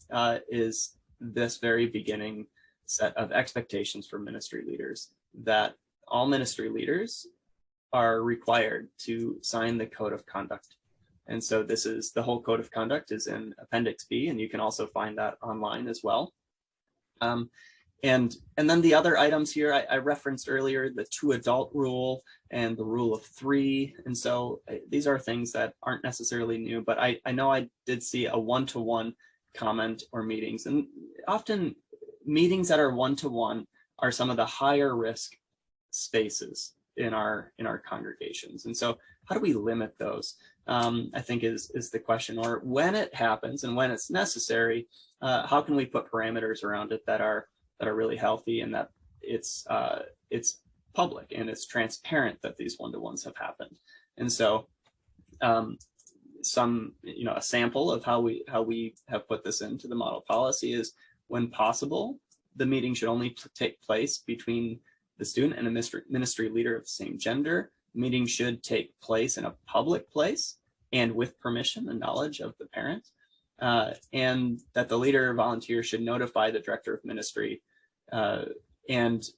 is this very beginning set of expectations for ministry leaders, that all ministry leaders are required to sign the code of conduct. And so the whole code of conduct is in Appendix B, and you can also find that online as well. And then the other items here, I referenced earlier, the 2 adult rule and the rule of 3. And so these are things that aren't necessarily new, but I know I did see a 1-to-1 comment or meetings. And often meetings that are 1-to-1 are some of the higher risk spaces in our congregations. And so how do we limit those? I think is the question. Or when it happens and when it's necessary, how can we put parameters around it that are that are really healthy, and that it's public and it's transparent that these one-to-ones have happened. And so a sample of how we have put this into the model policy is, when possible, the meeting should only take place between the student and a ministry leader of the same gender. The meeting should take place in a public place and with permission and knowledge of the parent, and that the leader or volunteer should notify the director of ministry and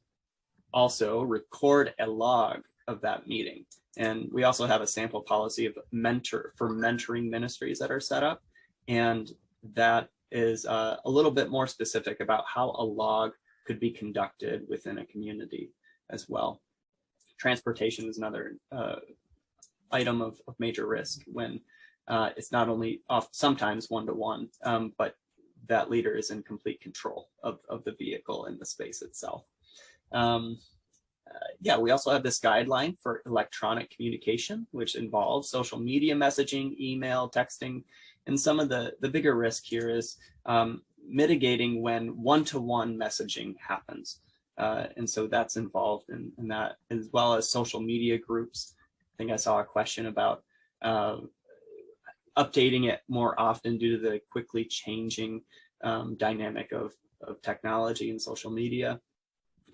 also record a log of that meeting. And we also have a sample policy of mentoring ministries that are set up, and that is a little bit more specific about how a log could be conducted within a community as well. Transportation is another item of major risk when it's not only sometimes one-to-one, but that leader is in complete control of the vehicle and the space itself. We also have this guideline for electronic communication, which involves social media messaging, email, texting, and some of the bigger risk here is mitigating when one-to-one messaging happens. And so that's involved in that, as well as social media groups. I think I saw a question about updating it more often due to the quickly changing dynamic of technology and social media.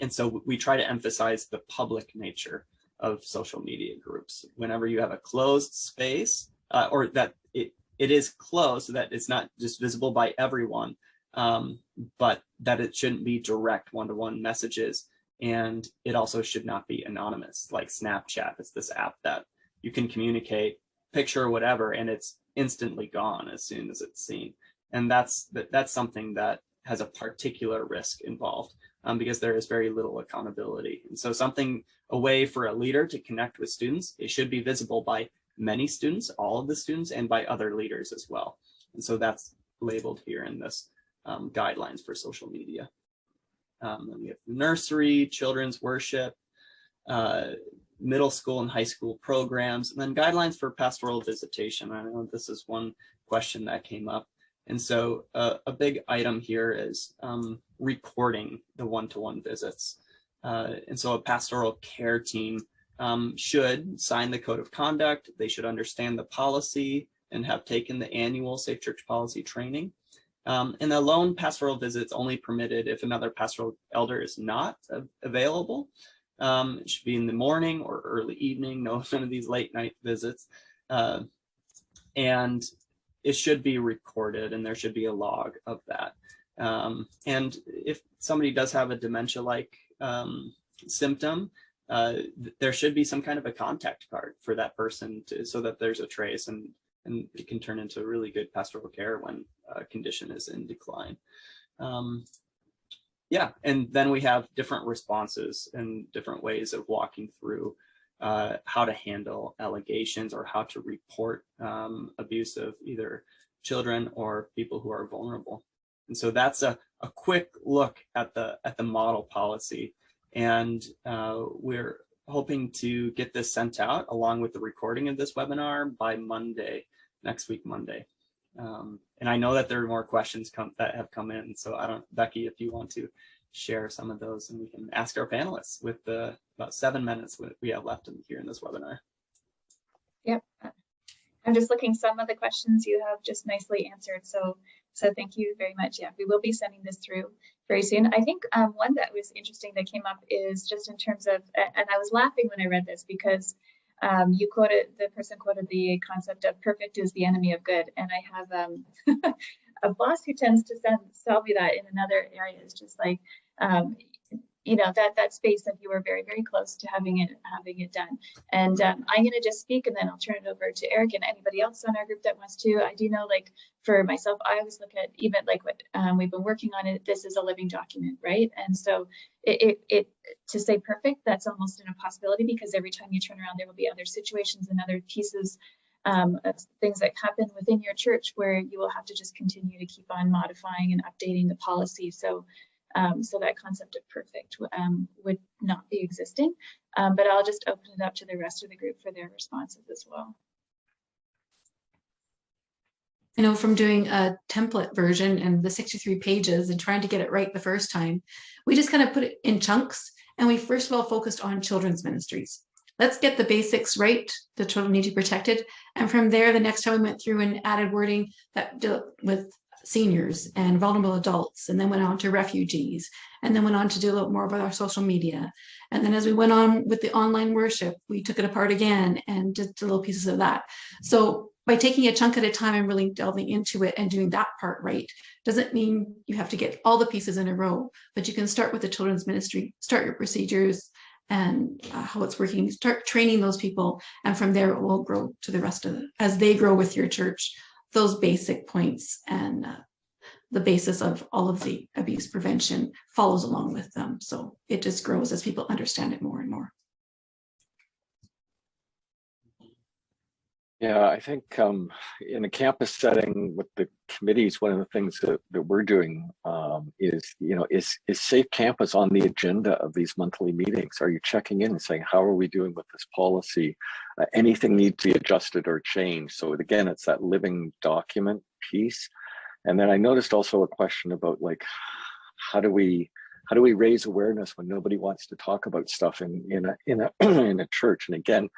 And so we try to emphasize the public nature of social media groups. Whenever you have a closed space, or that it is closed, so that it's not just visible by everyone, but that it shouldn't be direct one-to-one messages. And it also should not be anonymous, like Snapchat. It's this app that you can communicate, picture or whatever, and it's instantly gone as soon as it's seen. And that's something that has a particular risk involved, because there is very little accountability. And so a way for a leader to connect with students, it should be visible by many students, all of the students, and by other leaders as well. And so that's labeled here in this guidelines for social media. Then we have nursery, children's worship, middle school and high school programs, and then guidelines for pastoral visitation. I know this is one question that came up. And so a big item here is recording the one-to-one visits. And so a pastoral care team should sign the code of conduct. They should understand the policy and have taken the annual Safe Church policy training. And the lone pastoral visits only permitted if another pastoral elder is not available. It should be in the morning or early evening, none of these late night visits. And it should be recorded, and there should be a log of that. And if somebody does have a dementia-like symptom, there should be some kind of a contact card for that person so that there's a trace, and it can turn into really good pastoral care when a condition is in decline. And then we have different responses and different ways of walking through how to handle allegations or how to report abuse of either children or people who are vulnerable. And so that's a quick look at the model policy. And we're hoping to get this sent out along with the recording of this webinar by Monday, next week, Monday. And I know that there are more questions that have come in. So Becky, if you want to share some of those, and we can ask our panelists with the about 7 minutes we have left here in this webinar. Yep. I'm just looking, some of the questions you have just nicely answered. So thank you very much. Yeah, we will be sending this through very soon. I think one that was interesting that came up is just in terms of, and I was laughing when I read this because the person quoted the concept of perfect is the enemy of good. And I have a boss who tends to tell me that in another area. Is just like, that space that you were very, very close to having it done. And I'm going to just speak, and then I'll turn it over to Eric and anybody else on our group that wants to. I do know, like, for myself, I always look at even like what we've been working on it. This is a living document, right? And so it to say perfect, that's almost an impossibility, because every time you turn around, there will be other situations and other pieces of things that happen within your church where you will have to just continue to keep on modifying and updating the policy. So that concept of perfect would not be existing, but I'll just open it up to the rest of the group for their responses as well. I know from doing a template version and the 63 pages and trying to get it right the first time, we just kind of put it in chunks. And we first of all focused on children's ministries. Let's get the basics right. The children need to be protected. And from there, the next time we went through and added wording that dealt with seniors and vulnerable adults, and then went on to refugees, and then went on to do a little more about our social media. And then as we went on with the online worship, we took it apart again and did little pieces of that. So by taking a chunk at a time and really delving into it and doing that part right, doesn't mean you have to get all the pieces in a row, but you can start with the children's ministry, start your procedures and how it's working, start training those people. And from there, it will grow to the rest of it. As they grow with your church, those basic points and the basis of all of the abuse prevention follows along with them. So it just grows as people understand it more and more. Yeah, I think in a campus setting with the committees, one of the things that we're doing is Safe Campus on the agenda of these monthly meetings? Are you checking in and saying, how are we doing with this policy? Anything needs to be adjusted or changed? So again, it's that living document piece. And then I noticed also a question about like, how do we raise awareness when nobody wants to talk about stuff in a church? And again,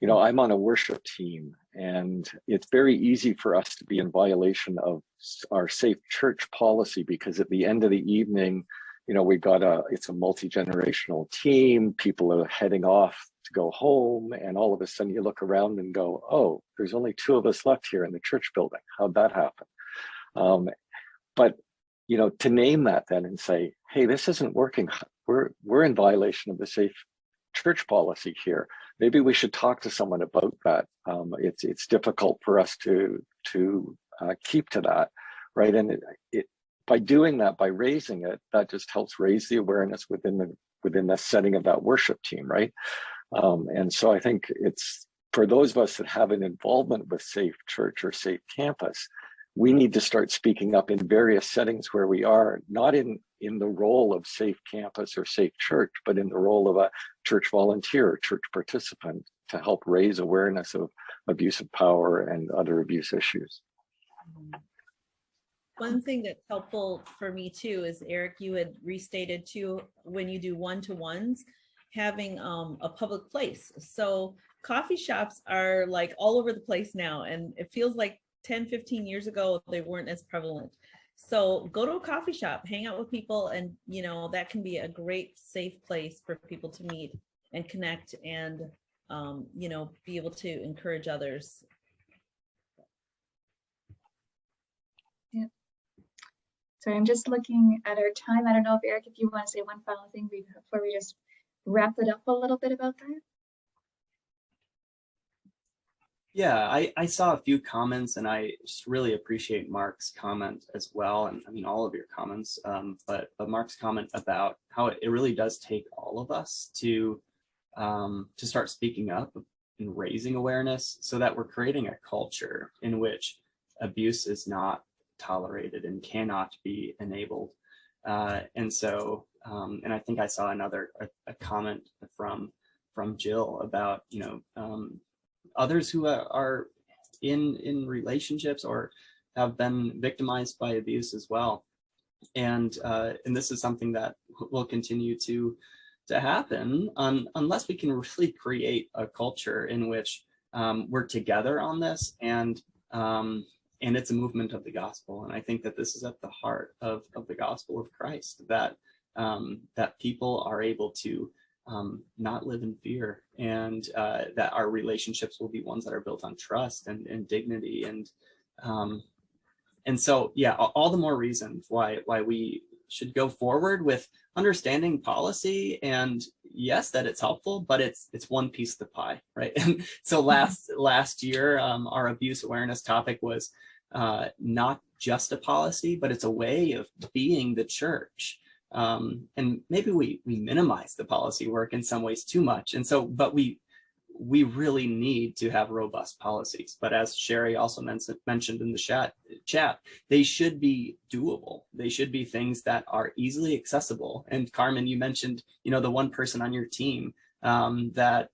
you know, I'm on a worship team, and it's very easy for us to be in violation of our safe church policy, because at the end of the evening, you know, it's a multi-generational team, people are heading off to go home, and all of a sudden you look around and go, oh, there's only 2 of us left here in the church building. How'd that happen? But, you know, to name that then and say, hey, this isn't working. We're in violation of the safe church policy here. Maybe we should talk to someone about that. It's difficult for us to keep to that, right? And by doing that, by raising it, that just helps raise the awareness within the setting of that worship team, right? And so I think it's for those of us that have an involvement with Safe Church or Safe Campus, we need to start speaking up in various settings where we are, not in the role of Safe Campus or Safe Church, but in the role of a church volunteer or church participant to help raise awareness of abuse of power and other abuse issues. One thing that's helpful for me too is, Eric, you had restated too, when you do one-to-ones, having a public place. So coffee shops are like all over the place now, and it feels like 10, 15 years ago, they weren't as prevalent. So go to a coffee shop, hang out with people, and you know, that can be a great safe place for people to meet and connect and you know, be able to encourage others. Yeah. Sorry, I'm just looking at our time. I don't know if Eric, if you want to say one final thing before we just wrap it up a little bit about that. Yeah, I saw a few comments, and I just really appreciate Mark's comment as well. And I mean, all of your comments, but Mark's comment about how it really does take all of us to start speaking up and raising awareness so that we're creating a culture in which abuse is not tolerated and cannot be enabled. And so, and I think I saw a comment from Jill about, you know, others who are in relationships or have been victimized by abuse as well. And this is something that will continue to happen unless we can really create a culture in which we're together on this, and it's a movement of the gospel. And I think that this is at the heart of the gospel of Christ, that people are able to not live in fear, and that our relationships will be ones that are built on trust and dignity. And so, yeah, all the more reason why we should go forward with understanding policy. And yes, that it's helpful, but it's one piece of the pie, right? And so last year, our abuse awareness topic was not just a policy, but it's a way of being the church. And maybe we minimize the policy work in some ways too much. And so, but we really need to have robust policies. But as Sherry also mentioned in the chat, they should be doable. They should be things that are easily accessible. And Carmen, you mentioned, you know, the one person on your team that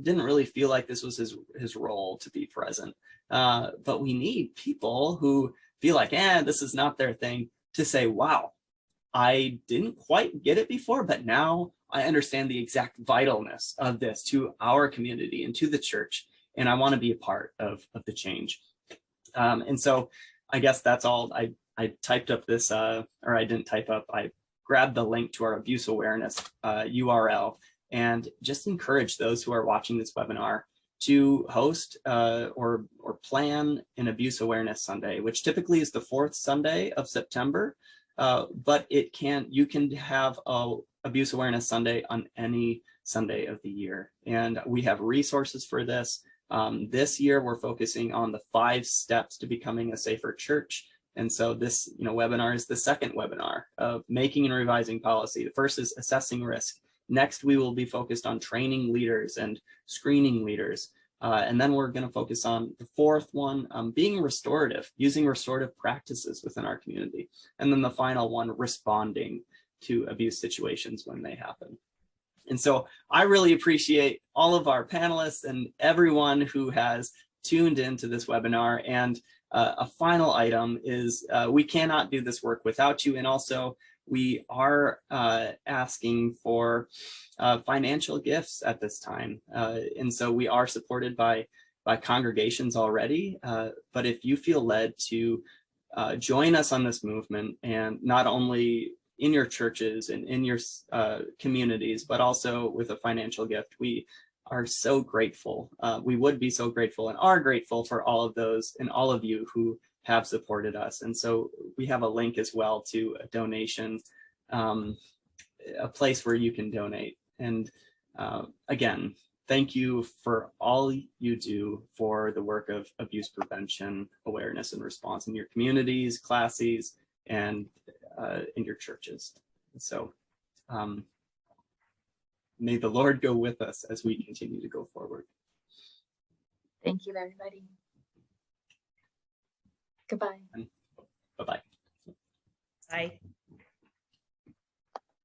didn't really feel like this was his role to be present. But we need people who feel like, this is not their thing, to say, wow, I didn't quite get it before, but now I understand the exact vitalness of this to our community and to the church, and I want to be a part of the change. And so I guess that's all. I typed up this, or I didn't type up, I grabbed the link to our abuse awareness URL, and just encourage those who are watching this webinar to host or plan an Abuse Awareness Sunday, which typically is the 4th Sunday of September. But you can have a Abuse Awareness Sunday on any Sunday of the year. And we have resources for this. This year, we're focusing on the 5 steps to becoming a safer church. And so this webinar is the second webinar of making and revising policy. The first is assessing risk. Next, we will be focused on training leaders and screening leaders. And then we're going to focus on the 4th one, being restorative, using restorative practices within our community. And then the final one, responding to abuse situations when they happen. And so I really appreciate all of our panelists and everyone who has tuned into this webinar. And a final item is we cannot do this work without you. And also, we are asking for financial gifts at this time. And so we are supported by congregations already. But if you feel led to join us on this movement, and not only in your churches and in your communities, but also with a financial gift, we are so grateful. We would be so grateful and are grateful for all of those and all of you who have supported us. And so we have a link as well to a donation, a place where you can donate. And again, thank you for all you do for the work of abuse prevention, awareness, and response in your communities, classes, and in your churches. So may the Lord go with us as we continue to go forward. Thank you, everybody. Goodbye. Bye-bye. Bye.